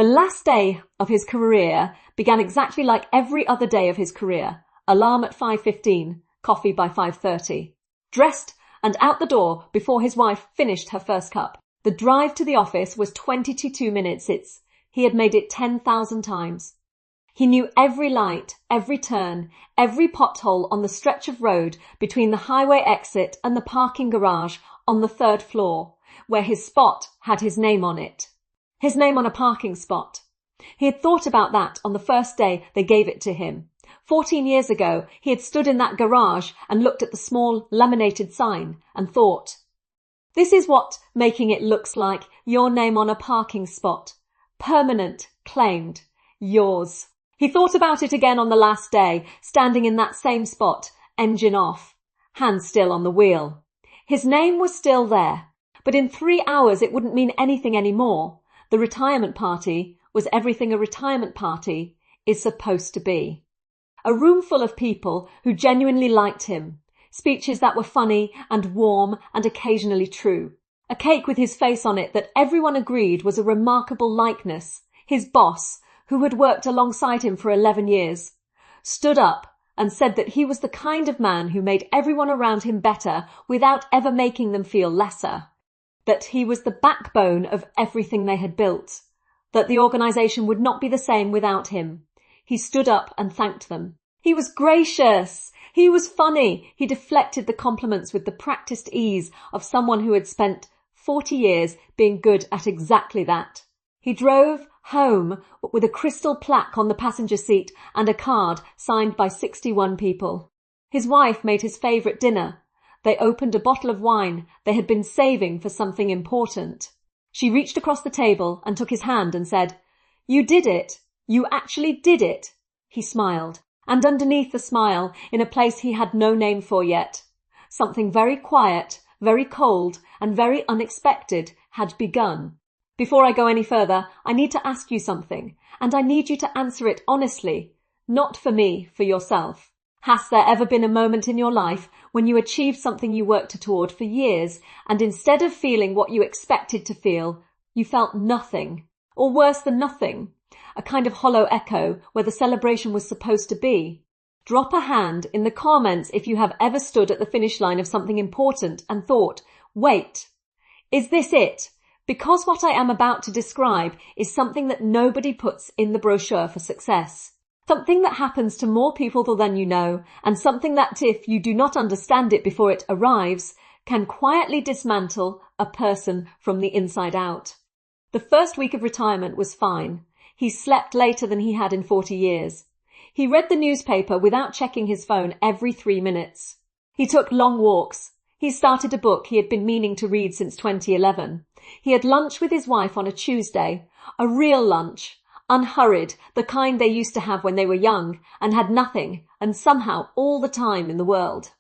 The last day of his career began exactly like every other day of his career. Alarm at 5:15, coffee by 5:30. Dressed and out the door before his wife finished her first cup. The drive to the office was 22 minutes. He had made it 10,000 times. He knew every light, every turn, every pothole on the stretch of road between the highway exit and the parking garage on the 3rd floor, where his spot had his name on it. His name on a parking spot. He had thought about that on the first day they gave it to him. 14 years ago, he had stood in that garage and looked at the small laminated sign and thought, this is what making it looks like, your name on a parking spot. Permanent, claimed, yours. He thought about it again on the last day, standing in that same spot, engine off, hand still on the wheel. His name was still there, but in 3 hours it wouldn't mean anything anymore. The retirement party was everything a retirement party is supposed to be. A room full of people who genuinely liked him. Speeches that were funny and warm and occasionally true. A cake with his face on it that everyone agreed was a remarkable likeness. His boss, who had worked alongside him for 11 years, stood up and said that he was the kind of man who made everyone around him better without ever making them feel lesser. That he was the backbone of everything they had built. That the organisation would not be the same without him. He stood up and thanked them. He was gracious. He was funny. He deflected the compliments with the practised ease of someone who had spent 40 years being good at exactly that. He drove home with a crystal plaque on the passenger seat and a card signed by 61 people. His wife made his favourite dinner. They opened a bottle of wine they had been saving for something important. She reached across the table and took his hand and said, "You did it. You actually did it." He smiled, and underneath the smile, in a place he had no name for yet, something very quiet, very cold, and very unexpected had begun. Before I go any further, I need to ask you something, and I need you to answer it honestly, not for me, for yourself. Has there ever been a moment in your life when you achieved something you worked toward for years, and instead of feeling what you expected to feel, you felt nothing, or worse than nothing, a kind of hollow echo where the celebration was supposed to be? Drop a hand in the comments if you have ever stood at the finish line of something important and thought, wait, is this it? Because what I am about to describe is something that nobody puts in the brochure for success. Something that happens to more people than you know, and something that, if you do not understand it before it arrives, can quietly dismantle a person from the inside out. The first week of retirement was fine. He slept later than he had in 40 years. He read the newspaper without checking his phone every 3 minutes. He took long walks. He started a book he had been meaning to read since 2011. He had lunch with his wife on a Tuesday, a real lunch, unhurried, the kind they used to have when they were young, and had nothing, and somehow all the time in the world.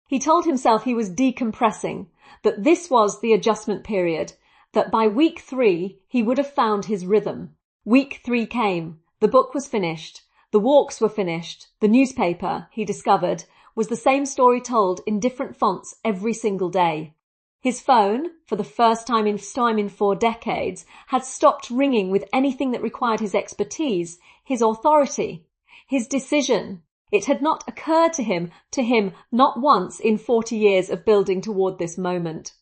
He told himself he was decompressing, that this was the adjustment period, that by week 3 he would have found his rhythm. Week 3 came, the book was finished, the walks were finished, the newspaper, he discovered, was the same story told in different fonts every single day. His phone, for the first time in 4 decades, had stopped ringing with anything that required his expertise, his authority, his decision. It had not occurred to him not once in 40 years of building toward this moment,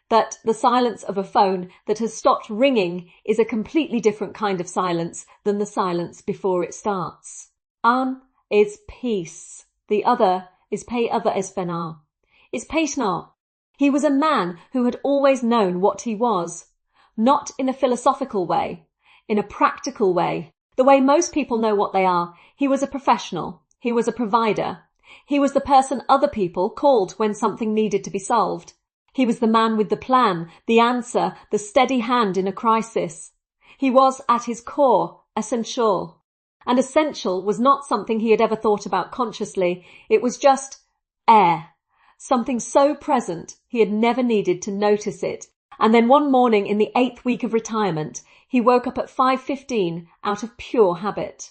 that the silence of a phone that has stopped ringing is a completely different kind of silence than the silence before it starts. Is peace. The other is pay other espenar. Is patient. He was a man who had always known what he was, not in a philosophical way, in a practical way, the way most people know what they are. He was a professional. He was a provider. He was the person other people called when something needed to be solved. He was the man with the plan, the answer, the steady hand in a crisis. He was, at his core, essential. And essential was not something he had ever thought about consciously. It was just air. Something so present he had never needed to notice it. And then one morning in the 8th week of retirement, he woke up at 5:15 out of pure habit,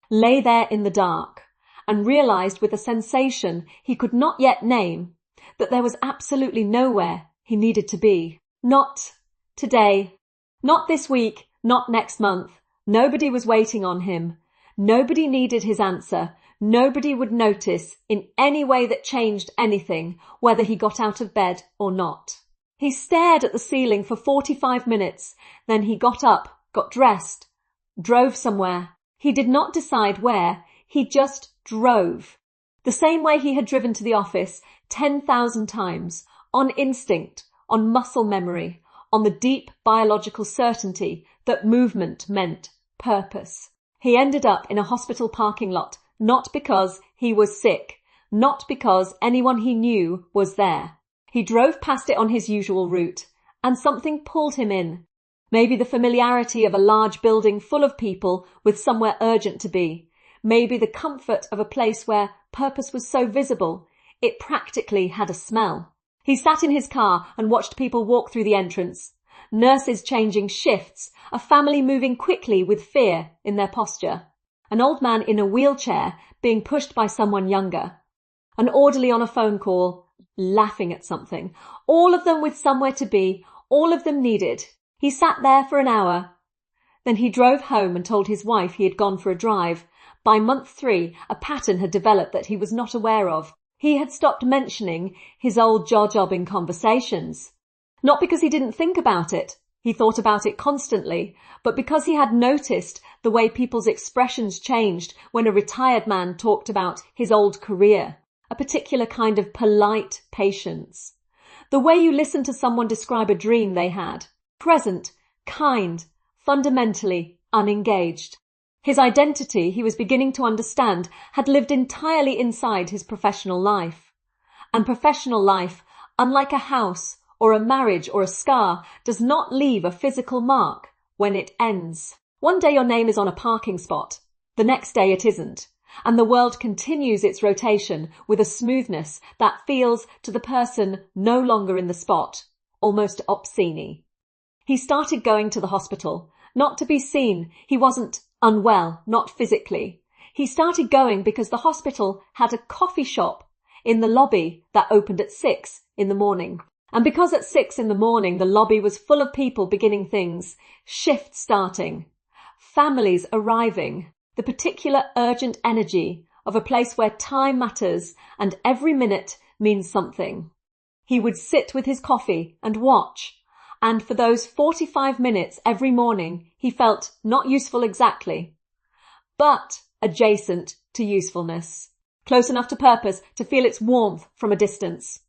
lay there in the dark, and realized with a sensation he could not yet name that there was absolutely nowhere he needed to be. Not today, not this week, not next month, Nobody was waiting on him. Nobody needed his answer. Nobody would notice in any way that changed anything, whether he got out of bed or not. He stared at the ceiling for 45 minutes. Then he got up, got dressed, drove somewhere. He did not decide where. He just drove. The same way he had driven to the office 10,000 times, on instinct, on muscle memory, on the deep biological certainty that movement meant purpose. He ended up in a hospital parking lot, not because he was sick, not because anyone he knew was there. He drove past it on his usual route, and something pulled him in. Maybe the familiarity of a large building full of people with somewhere urgent to be. Maybe the comfort of a place where purpose was so visible, it practically had a smell. He sat in his car and watched people walk through the entrance. Nurses changing shifts, a family moving quickly with fear in their posture. An old man in a wheelchair being pushed by someone younger. An orderly on a phone call, laughing at something. All of them with somewhere to be, all of them needed. He sat there for an hour. Then he drove home and told his wife he had gone for a drive. By month 3, a pattern had developed that he was not aware of. He had stopped mentioning his old job in conversations. Not because he didn't think about it. He thought about it constantly, but because he had noticed the way people's expressions changed when a retired man talked about his old career, a particular kind of polite patience. The way you listen to someone describe a dream they had. Present, kind, fundamentally unengaged. His identity, he was beginning to understand, had lived entirely inside his professional life. And professional life, unlike a house or a marriage or a scar, does not leave a physical mark when it ends. One day your name is on a parking spot. The next day it isn't. And the world continues its rotation with a smoothness that feels, to the person no longer in the spot, almost obscene. He started going to the hospital, not to be seen. He wasn't unwell, not physically. He started going because the hospital had a coffee shop in the lobby that opened at 6 in the morning. And because at 6 in the morning the lobby was full of people beginning things, shifts starting, families arriving, the particular urgent energy of a place where time matters and every minute means something. He would sit with his coffee and watch. And for those 45 minutes every morning, he felt not useful exactly, but adjacent to usefulness, close enough to purpose to feel its warmth from a distance.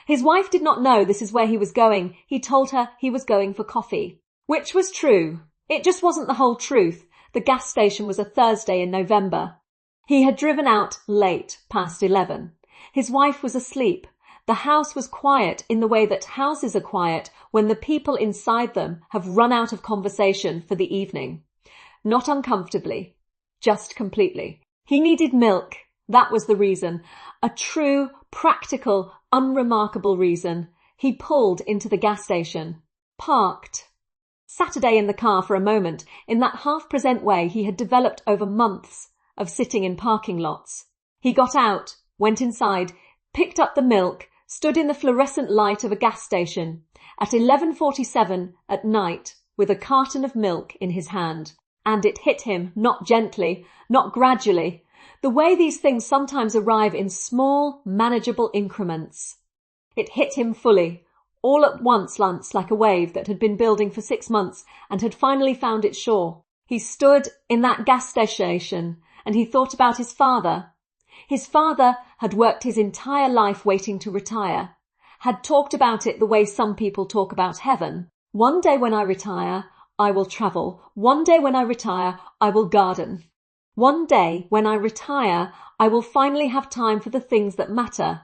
His wife did not know this is where he was going. He told her he was going for coffee, which was true. It just wasn't the whole truth. The gas station was a Thursday in November. He had driven out late, past 11. His wife was asleep. The house was quiet in the way that houses are quiet when the people inside them have run out of conversation for the evening. Not uncomfortably, just completely. He needed milk. That was the reason. A true, practical, unremarkable reason. He pulled into the gas station. Parked. Saturday in the car for a moment, in that half-present way he had developed over months of sitting in parking lots. He got out, went inside, picked up the milk, stood in the fluorescent light of a gas station at 11:47 at night with a carton of milk in his hand. And it hit him, not gently, not gradually, the way these things sometimes arrive in small, manageable increments. It hit him fully, all at once, like a wave that had been building for 6 months and had finally found its shore. He stood in that gas station and he thought about his father. His father had worked his entire life waiting to retire, had talked about it the way some people talk about heaven. One day when I retire, I will travel. One day when I retire, I will garden. One day when I retire, I will finally have time for the things that matter.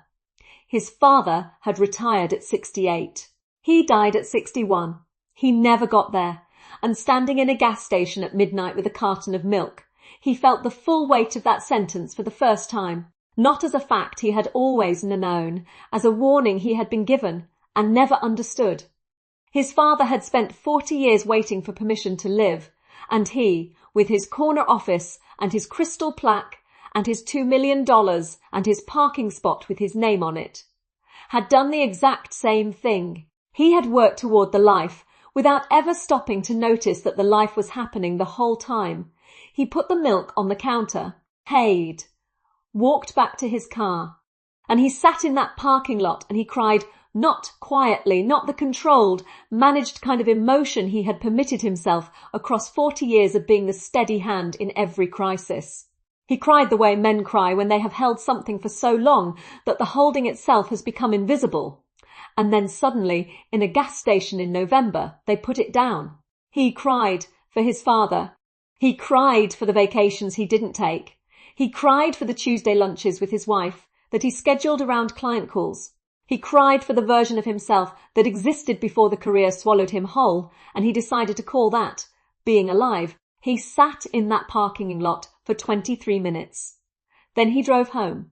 His father had retired at 68. He died at 61. He never got there. And standing in a gas station at midnight with a carton of milk, he felt the full weight of that sentence for the first time, not as a fact he had always known, as a warning he had been given and never understood. His father had spent 40 years waiting for permission to live, and he, with his corner office and his crystal plaque and his $2 million and his parking spot with his name on it, had done the exact same thing. He had worked toward the life without ever stopping to notice that the life was happening the whole time. He put the milk on the counter, paid, walked back to his car, and he sat in that parking lot and he cried, not quietly, not the controlled, managed kind of emotion he had permitted himself across 40 years of being the steady hand in every crisis. He cried the way men cry when they have held something for so long that the holding itself has become invisible. And then suddenly, in a gas station in November, they put it down. He cried for his father. He cried for the vacations he didn't take. He cried for the Tuesday lunches with his wife that he scheduled around client calls. He cried for the version of himself that existed before the career swallowed him whole, and he decided to call that being alive. He sat in that parking lot for 23 minutes. Then he drove home.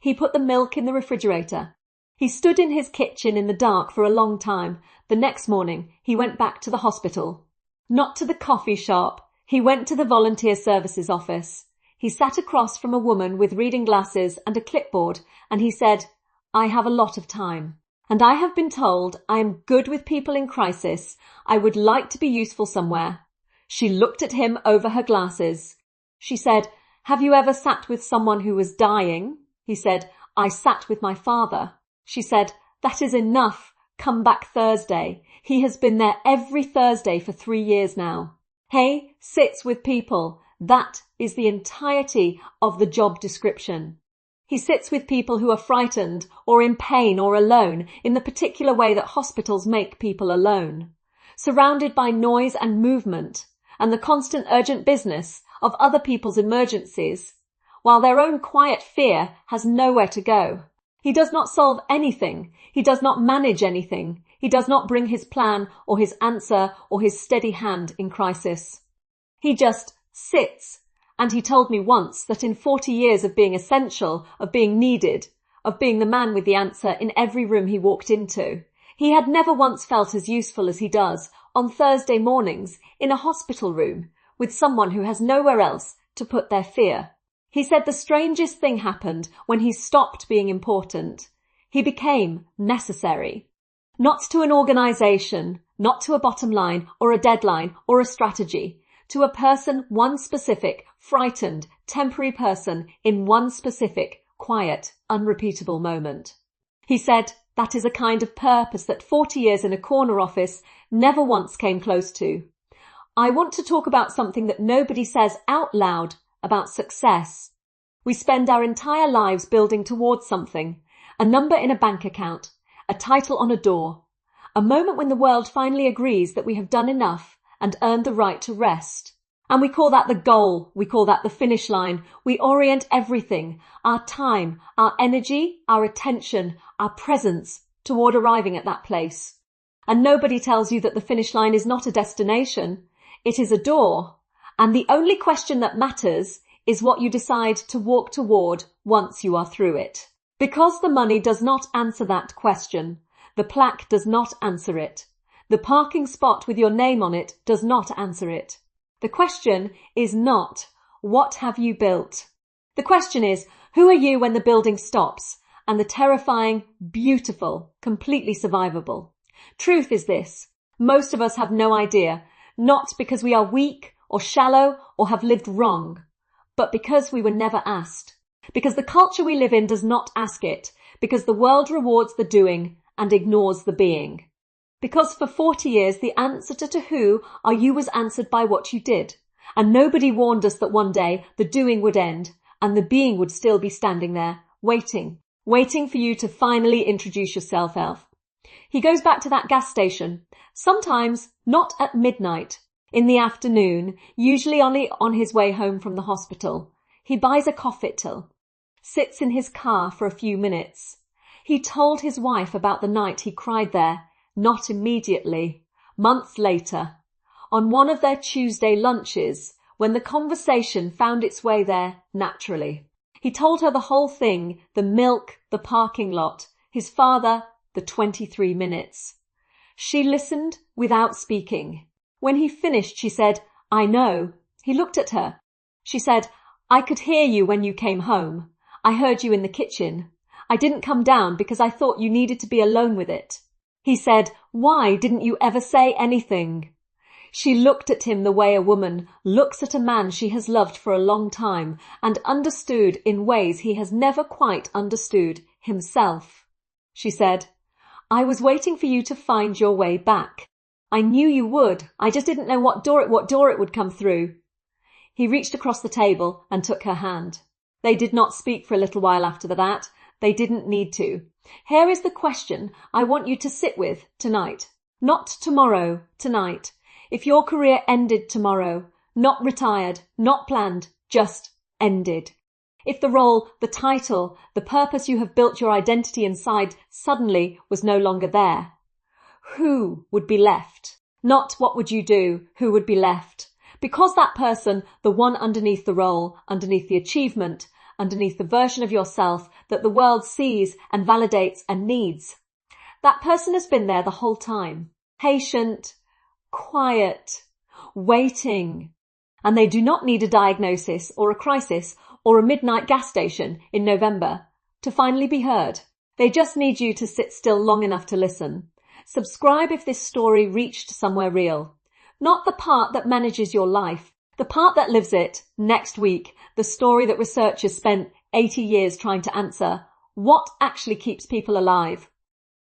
He put the milk in the refrigerator. He stood in his kitchen in the dark for a long time. The next morning, he went back to the hospital. Not to the coffee shop. He went to the volunteer services office. He sat across from a woman with reading glasses and a clipboard, and he said, I have a lot of time, and I have been told I am good with people in crisis. I would like to be useful somewhere. She looked at him over her glasses. She said, have you ever sat with someone who was dying? He said, I sat with my father. She said, that is enough. Come back Thursday. He has been there every Thursday for 3 years now. He sits with people. That is the entirety of the job description. He sits with people who are frightened or in pain or alone in the particular way that hospitals make people alone, surrounded by noise and movement and the constant urgent business of other people's emergencies, while their own quiet fear has nowhere to go. He does not solve anything. He does not manage anything. He does not bring his plan or his answer or his steady hand in crisis. He just sits. And he told me once that in 40 years of being essential, of being needed, of being the man with the answer in every room he walked into, he had never once felt as useful as he does on Thursday mornings in a hospital room with someone who has nowhere else to put their fear. He said the strangest thing happened when he stopped being important. He became necessary. Not to an organization, not to a bottom line or a deadline or a strategy, to a person, one specific, frightened, temporary person in one specific, quiet, unrepeatable moment. He said that is a kind of purpose that 40 years in a corner office never once came close to. I want to talk about something that nobody says out loud about success. We spend our entire lives building towards something, a number in a bank account, a title on a door, a moment when the world finally agrees that we have done enough and earned the right to rest. And we call that the goal. We call that the finish line. We orient everything, our time, our energy, our attention, our presence toward arriving at that place. And nobody tells you that the finish line is not a destination. It is a door. And the only question that matters is what you decide to walk toward once you are through it. Because the money does not answer that question. The plaque does not answer it. The parking spot with your name on it does not answer it. The question is not, what have you built? The question is, who are you when the building stops? And the terrifying, beautiful, completely survivable. Truth is this, most of us have no idea, not because we are weak or shallow or have lived wrong, but because we were never asked. Because the culture we live in does not ask it. Because the world rewards the doing and ignores the being. Because for 40 years, the answer to who are you was answered by what you did. And nobody warned us that one day the doing would end and the being would still be standing there, waiting for you to finally introduce yourself, Elf. He goes back to that gas station, sometimes not at midnight, in the afternoon, usually only on his way home from the hospital. He buys a cocktail, sits in his car for a few minutes. He told his wife about the night he cried there. Not immediately, months later, on one of their Tuesday lunches, when the conversation found its way there naturally. He told her the whole thing, the milk, the parking lot, his father, the 23 minutes. She listened without speaking. When he finished, she said, I know. He looked at her. She said, I could hear you when you came home. I heard you in the kitchen. I didn't come down because I thought you needed to be alone with it. He said, "Why didn't you ever say anything?" She looked at him the way a woman looks at a man she has loved for a long time and understood in ways he has never quite understood himself. She said, "I was waiting for you to find your way back. I knew you would. I just didn't know what door it would come through." He reached across the table and took her hand. They did not speak for a little while after that. They didn't need to. Here is the question I want you to sit with tonight. Not tomorrow, tonight. If your career ended tomorrow, not retired, not planned, just ended. If the role, the title, the purpose you have built your identity inside suddenly was no longer there, who would be left? Not what would you do, who would be left? Because that person, the one underneath the role, underneath the achievement, underneath the version of yourself that the world sees and validates and needs, that person has been there the whole time. Patient, quiet, waiting. And they do not need a diagnosis or a crisis or a midnight gas station in November to finally be heard. They just need you to sit still long enough to listen. Subscribe if this story reached somewhere real. Not the part that manages your life, the part that lives it next week, the story that researchers spent 80 years trying to answer. What actually keeps people alive?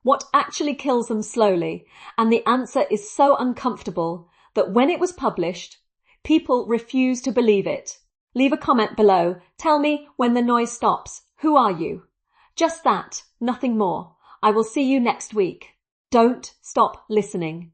What actually kills them slowly? And the answer is so uncomfortable that when it was published, people refused to believe it. Leave a comment below. Tell me when the noise stops. Who are you? Just that, nothing more. I will see you next week. Don't stop listening.